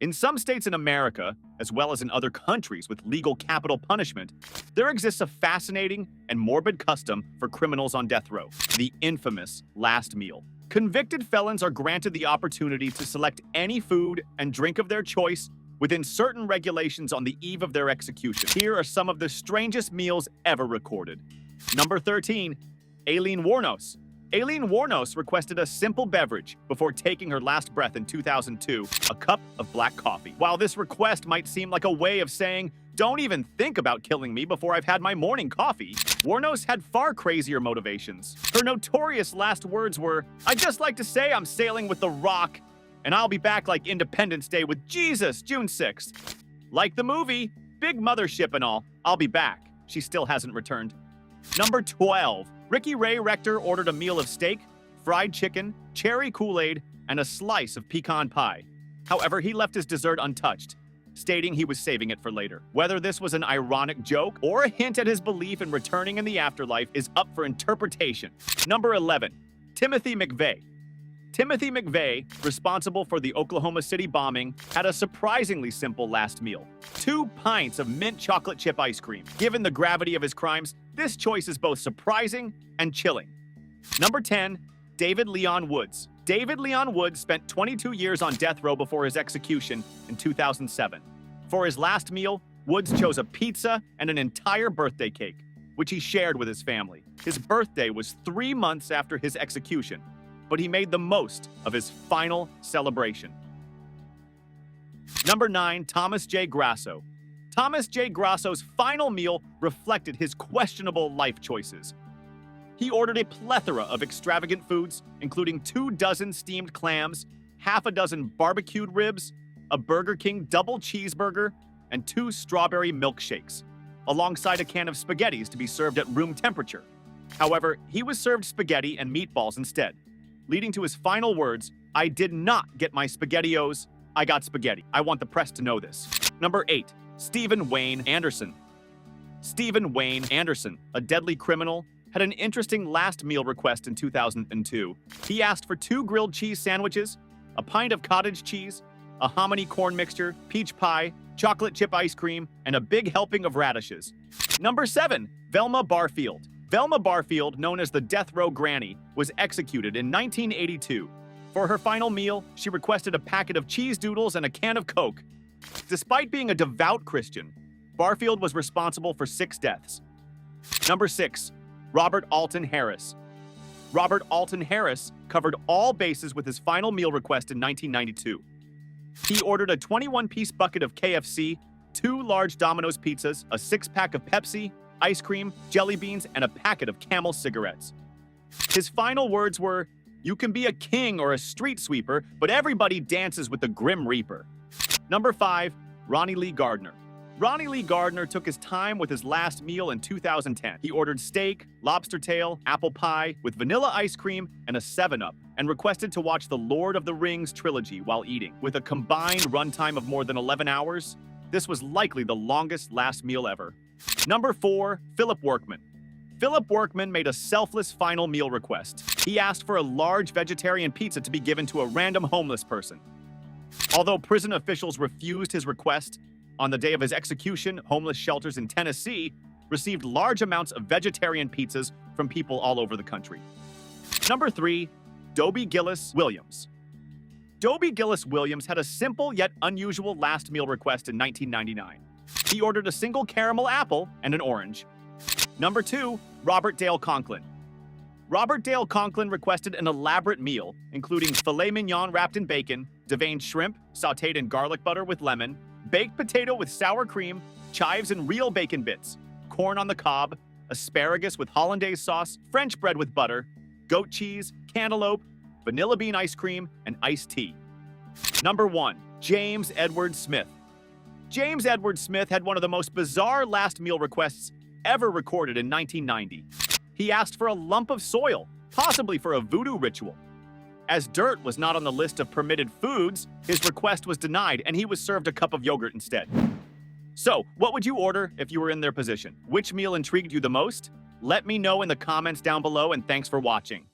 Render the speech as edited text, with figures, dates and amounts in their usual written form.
In some states in America, as well as in other countries with legal capital punishment, there exists a fascinating and morbid custom for criminals on death row, the infamous last meal. Convicted felons are granted the opportunity to select any food and drink of their choice within certain regulations on the eve of their execution. Here are some of the strangest meals ever recorded. Number 13, Aileen Wuornos. Aileen Wuornos requested a simple beverage before taking her last breath in 2002, a cup of black coffee. While this request might seem like a way of saying, "Don't even think about killing me before I've had my morning coffee," Wuornos had far crazier motivations. Her notorious last words were, "I'd just like to say I'm sailing with the Rock, and I'll be back like Independence Day with Jesus, June 6th. Like the movie, big mothership and all, I'll be back." She still hasn't returned. Number 12. Ricky Ray Rector ordered a meal of steak, fried chicken, cherry Kool-Aid, and a slice of pecan pie. However, he left his dessert untouched, stating he was saving it for later. Whether this was an ironic joke or a hint at his belief in returning in the afterlife is up for interpretation. Number 11. Timothy McVeigh. Timothy McVeigh, responsible for the Oklahoma City bombing, had a surprisingly simple last meal: 2 pints of mint chocolate chip ice cream. Given the gravity of his crimes, this choice is both surprising and chilling. Number 10. David Leon Woods. David Leon Woods spent 22 years on death row before his execution in 2007. For his last meal, Woods chose a pizza and an entire birthday cake, which he shared with his family. His birthday was 3 months after his execution, but he made the most of his final celebration. Number 9. Thomas J. Grasso. Thomas J. Grasso's final meal reflected his questionable life choices. He ordered a plethora of extravagant foods, including 24 steamed clams, half a dozen barbecued ribs, a Burger King double cheeseburger, and 2 strawberry milkshakes, alongside a can of spaghettis to be served at room temperature. However, he was served spaghetti and meatballs instead, leading to his final words, "I did not get my SpaghettiOs, I got spaghetti. I want the press to know this." Number 8. Stephen Wayne Anderson. Stephen Wayne Anderson, a deadly criminal, had an interesting last meal request in 2002. He asked for 2 grilled cheese sandwiches, a pint of cottage cheese, a hominy corn mixture, peach pie, chocolate chip ice cream, and a big helping of radishes. Number 7. Velma Barfield. Velma Barfield, known as the Death Row Granny, was executed in 1982. For her final meal, she requested a packet of cheese doodles and a can of Coke. Despite being a devout Christian, Barfield was responsible for 6 deaths. Number 6. Robert Alton Harris. Robert Alton Harris covered all bases with his final meal request in 1992. He ordered a 21-piece bucket of KFC, 2 large Domino's pizzas, a 6-pack of Pepsi, ice cream, jelly beans, and a packet of Camel cigarettes. His final words were, "You can be a king or a street sweeper, but everybody dances with the Grim Reaper." Number 5. Ronnie Lee Gardner. Ronnie Lee Gardner took his time with his last meal in 2010. He ordered steak, lobster tail, apple pie, with vanilla ice cream and a 7-Up, and requested to watch the Lord of the Rings trilogy while eating. With a combined runtime of more than 11 hours, this was likely the longest last meal ever. Number 4. Philip Workman. Philip Workman made a selfless final meal request. He asked for a large vegetarian pizza to be given to a random homeless person. Although prison officials refused his request, on the day of his execution, homeless shelters in Tennessee received large amounts of vegetarian pizzas from people all over the country. Number 3. Dobie Gillis Williams. Dobie Gillis Williams had a simple yet unusual last meal request in 1999. He ordered a single caramel apple and an orange. Number 2. Robert Dale Conklin. Robert Dale Conklin requested an elaborate meal, including filet mignon wrapped in bacon, deveined shrimp sautéed in garlic butter with lemon, baked potato with sour cream, chives and real bacon bits, corn on the cob, asparagus with hollandaise sauce, French bread with butter, goat cheese, cantaloupe, vanilla bean ice cream, and iced tea. Number 1. James Edward Smith. James Edward Smith had one of the most bizarre last meal requests ever recorded in 1990. He asked for a lump of soil, possibly for a voodoo ritual. As dirt was not on the list of permitted foods, his request was denied and he was served a cup of yogurt instead. So, what would you order if you were in their position? Which meal intrigued you the most? Let me know in the comments down below, and thanks for watching.